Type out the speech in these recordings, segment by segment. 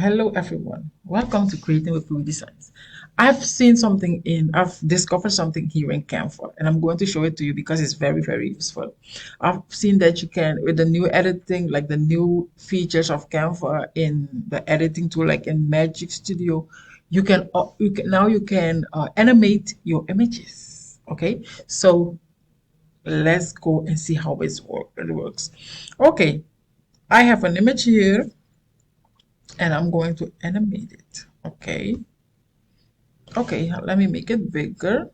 Hello everyone. Welcome to Creating with Fluid Designs. I've discovered something here in Canva and I'm going to show it to you because it's very, very useful. I've seen that you can, with the new editing, like the new features of Canva in the editing tool, like in Magic Studio, you can animate your images. Okay, so let's go and see how it works. Okay, I have an image here and I'm going to animate it. Okay, let me make it bigger.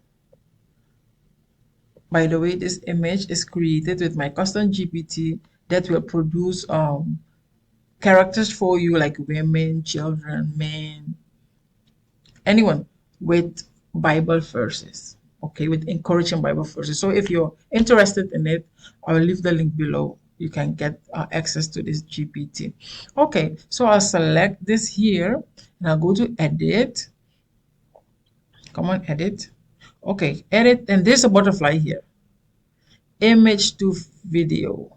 By the way, this image is created with my custom GPT that will produce characters for you, like women, children, men, anyone with Bible verses. Okay, with encouraging Bible verses. So if you're interested in it, I will leave the link below. You can get access to this GPT. Okay, so I'll select this here and I'll go to edit. Come on, edit. Okay, edit, and there's a butterfly here. Image to video.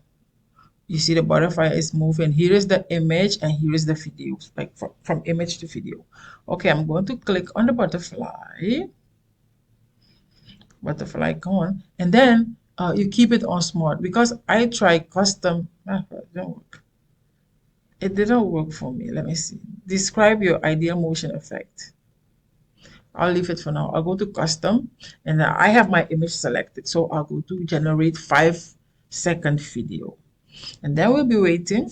You see the butterfly is moving. Here is the image and here is the video, like from image to video. Okay, I'm going to click on the butterfly. Butterfly, come on. And then you keep it on smart because I tried custom. It didn't work. It didn't work for me. Let me see. Describe your ideal motion effect. I'll leave it for now. I'll go to custom and I have my image selected. So I'll go to generate 5-second video. And then we'll be waiting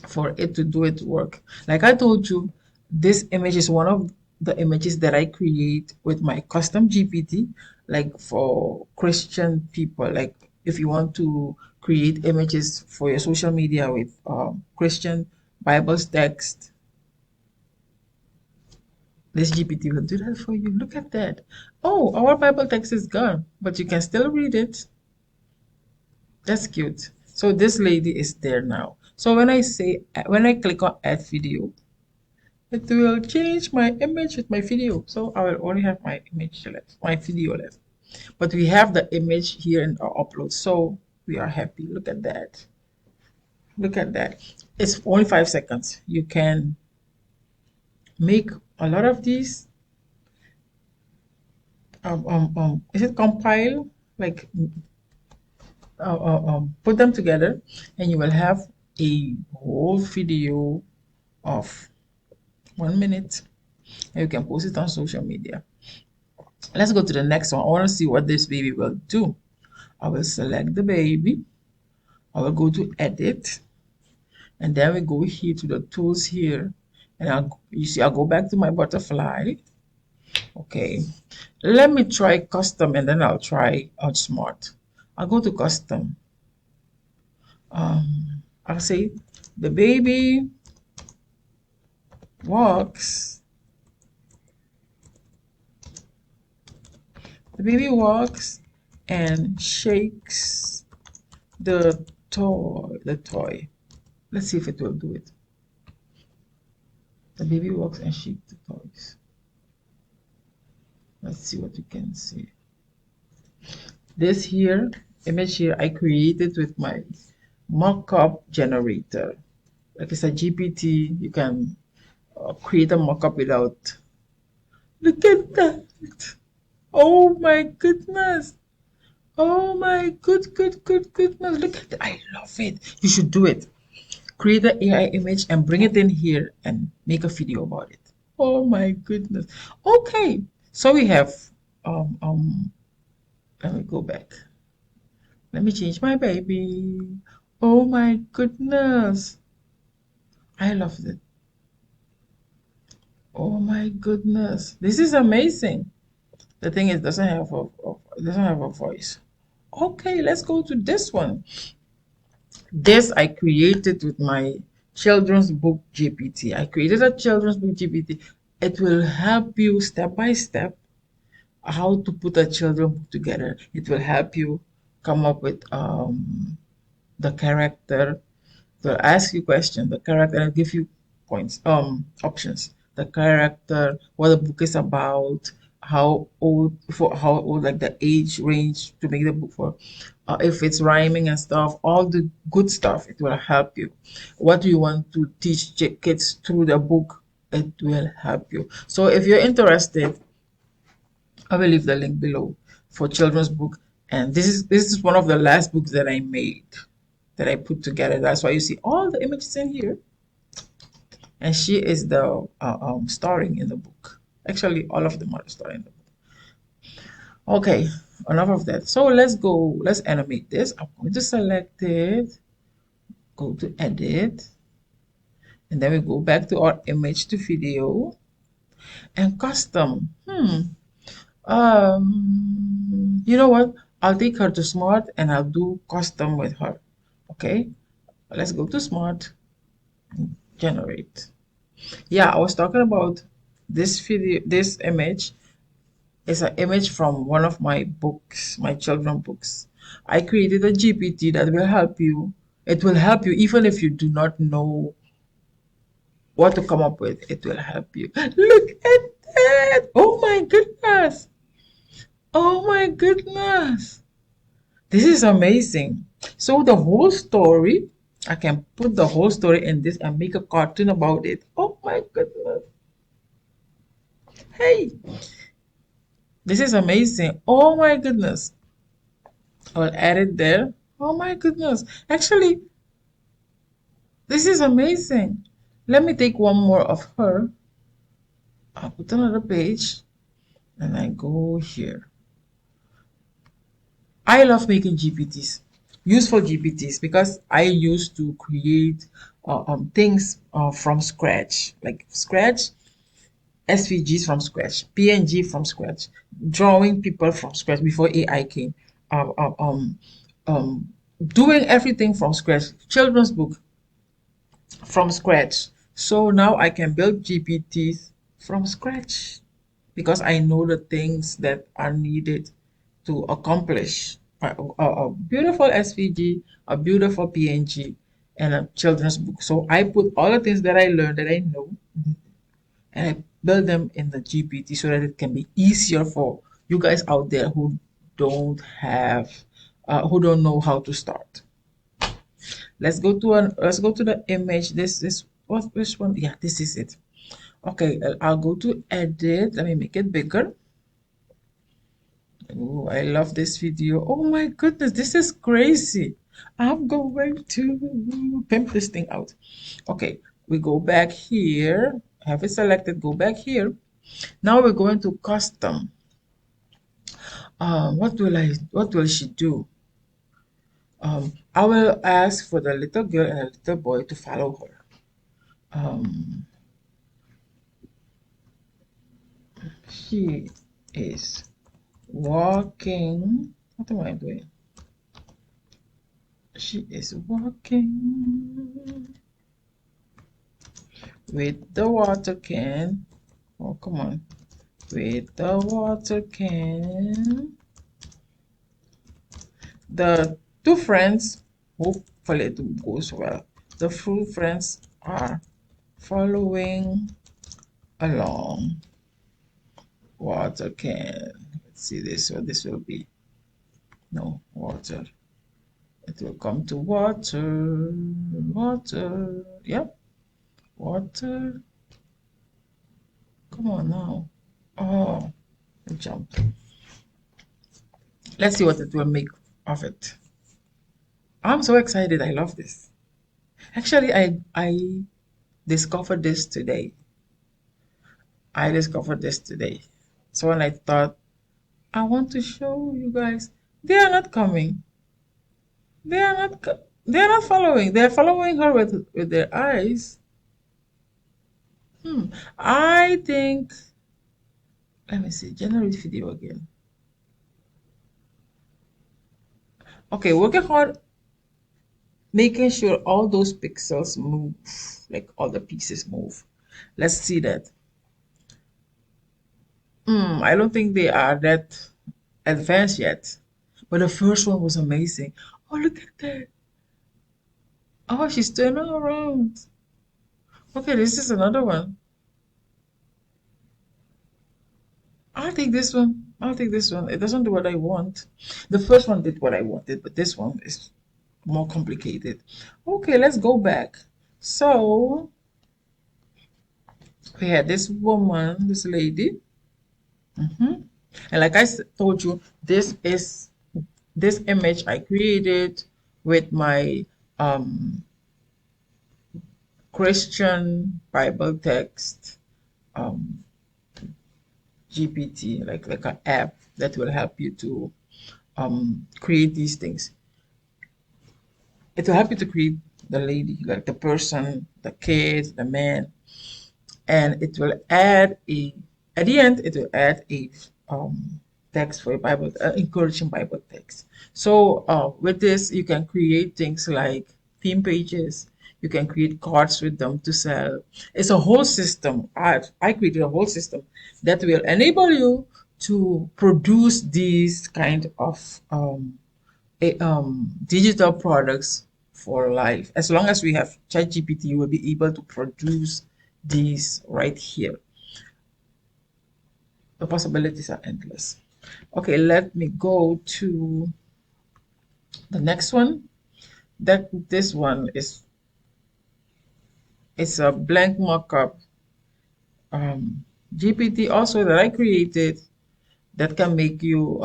for it to do its work. Like I told you, this image is one of the images that I create with my custom GPT, like for Christian people. Like if you want to create images for your social media with Christian Bible text, this GPT will do that for you. Look at that. Oh, our Bible text is gone, but you can still read it. That's cute. So this lady is there now. So when I click on add video, it will change my image with my video. So I will only have my image left, my video left. But we have the image here in our upload. So we are happy. Look at that. Look at that. It's only 5 seconds. You can make a lot of these. Is it compile? Like put them together and you will have a whole video of 1 minute and you can post it on social media. Let's go to the next one. I want to see what this baby will do. I will select the baby. I will go to edit and then we go here to the tools here and I'll go back to my butterfly. Okay, let me try custom and then I'll try outsmart. I'll go to custom. I'll say the baby walks. The baby walks and shakes the toy. Let's see if it will do it. The baby walks and shakes the toys. Let's see what you can see. This here, image here, I created with my mockup generator. Like it's a GPT, you can create a mockup without. Look at that. Oh my goodness. Oh my goodness. Look at that. I love it. You should do it. Create an AI image and bring it in here and make a video about it. Oh my goodness. Okay. So we have let me go back. Let me change my baby. Oh my goodness. I love it. Oh my goodness. This is amazing. The thing is, it doesn't have a voice. Okay, let's go to this one. This I created with my children's book GPT. I created a children's book GPT. It will help you step by step how to put a children's book together. It will help you come up with the character. They'll ask you questions, the character, and give you points, options. The character, what the book is about, how old, like the age range to make the book for, if it's rhyming and stuff, all the good stuff, it will help you. What do you want to teach kids through the book? It will help you. So if you're interested, I will leave the link below for children's book. And this is one of the last books that I made, that I put together. That's why you see all the images in here. And she is the starring in the book. Actually, all of them are starring in the book. Okay, enough of that. So let's go. Let's animate this. I'm going to select it. Go to edit, and then we go back to our image to video and custom. You know what? I'll take her to smart and I'll do custom with her. Okay, let's go to smart and generate. Yeah, I was talking about this video. This image is an image from one of my books, my children books. I created a GPT that will help you. It will help you even if you do not know what to come up with. It will help you. Look at that! Oh my goodness! Oh my goodness! This is amazing. So the whole story, I can put the whole story in this and make a cartoon about it. Oh my goodness! Hey, this is amazing. Oh my goodness! I'll add it there. Oh my goodness! Actually, this is amazing. Let me take one more of her. I'll put another page and I go here. I love making GPTs, useful GPTs, because I used to create things from scratch, like scratch, SVGs from scratch, PNG from scratch, drawing people from scratch before AI came, um, um, um, doing everything from scratch, children's book from scratch. So now I can build GPTs from scratch because I know the things that are needed to accomplish a beautiful SVG, a beautiful PNG, and a children's book. So I put all the things that I learned that I know and I build them in the GPT so that it can be easier for you guys out there who don't know how to start. Let's go to the image. This is what which one? Yeah, this is it. Okay, I'll go to edit. Let me make it bigger. Oh, I love this video. Oh my goodness, this is crazy. I'm going to pimp this thing out. Okay, we go back here. Have it selected, go back here. Now we're going to custom. What will she do? I will ask for the little girl and the little boy to follow her. She is walking. What am I doing? She is walking with the water can. Oh, come on. With the water can. The two friends, hopefully it goes well. The two friends are following along. Water can. Let's see this, what this will be. No, water. It will come to water. Water. Yep. Water. Come on now. Oh, it jumped. Let's see what it will make of it. I'm so excited. I love this. Actually, I discovered this today. I discovered this today. So when I thought, I want to show you guys, they are not coming. They are not. They are not following. They are following her with their eyes. I think. Let me see. Generate video again. Okay, working hard, making sure all those pixels move, like all the pieces move. Let's see that. I don't think they are that advanced yet. But the first one was amazing. Oh, look at that. Oh, she's turning around. Okay, this is another one. I think this one. I'll take this one. It doesn't do what I want. The first one did what I wanted, but this one is more complicated. Okay, let's go back. So we had this woman, this lady. And like I told you, this image I created with my um, Christian Bible text um, GPT, like an app that will help you to create these things. It will help you to create the lady, like the person, the kid, the man, and it will add a at the end it will add a text for a Bible, encouraging Bible text. So with this you can create things like theme pages. You can create cards with them to sell. It's a whole system. I created a whole system that will enable you to produce these kind of digital products for life. As long as we have ChatGPT, you will be able to produce these right here. The possibilities are endless. Okay, let me go to the next one. This one is it's a blank mockup GPT also that I created that can make you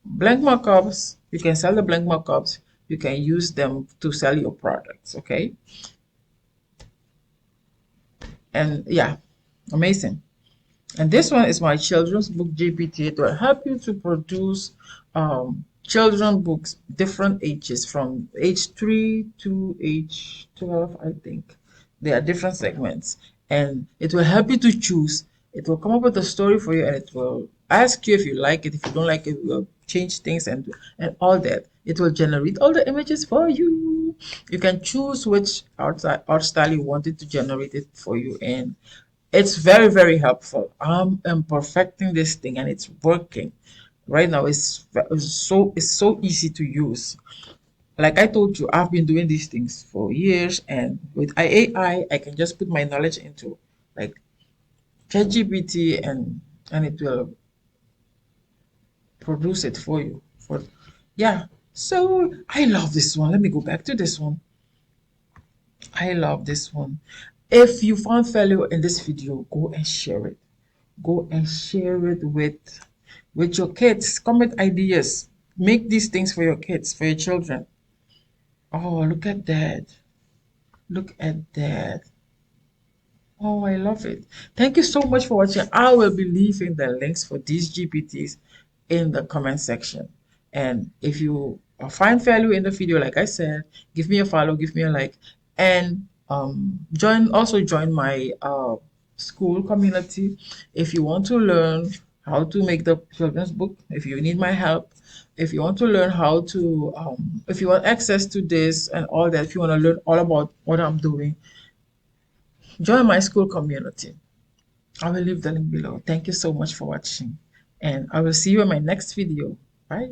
blank mockups. You can sell the blank mockups. You can use them to sell your products. Okay, and yeah, amazing. And this one is my children's book GPT. It will help you to produce children books, different ages from age 3 to age 12, I think. There are different segments. And it will help you to choose. It will come up with a story for you and it will ask you if you like it. If you don't like it, it will change things and all that. It will generate all the images for you. You can choose which art style you want it to generate it for you in. It's very, very helpful. I'm perfecting this thing and it's working. Right now it's so easy to use. Like I told you, I've been doing these things for years, and with AI, I can just put my knowledge into like ChatGPT and it will produce it for you. For yeah. So I love this one. Let me go back to this one. I love this one. If you found value in this video, go and share it. Go and share it with your kids. Comment ideas. Make these things for your kids, for your children. Oh, look at that. Look at that. Oh, I love it. Thank you so much for watching. I will be leaving the links for these GPTs in the comment section. And if you find value in the video, like I said, give me a follow, give me a like, and join my school community. If you want to learn how to make the children's book, if you need my help, if you want to learn how to, if you want access to this and all that, if you want to learn all about what I'm doing, join my school community. I will leave the link below. Thank you so much for watching, and I will see you in my next video. Bye.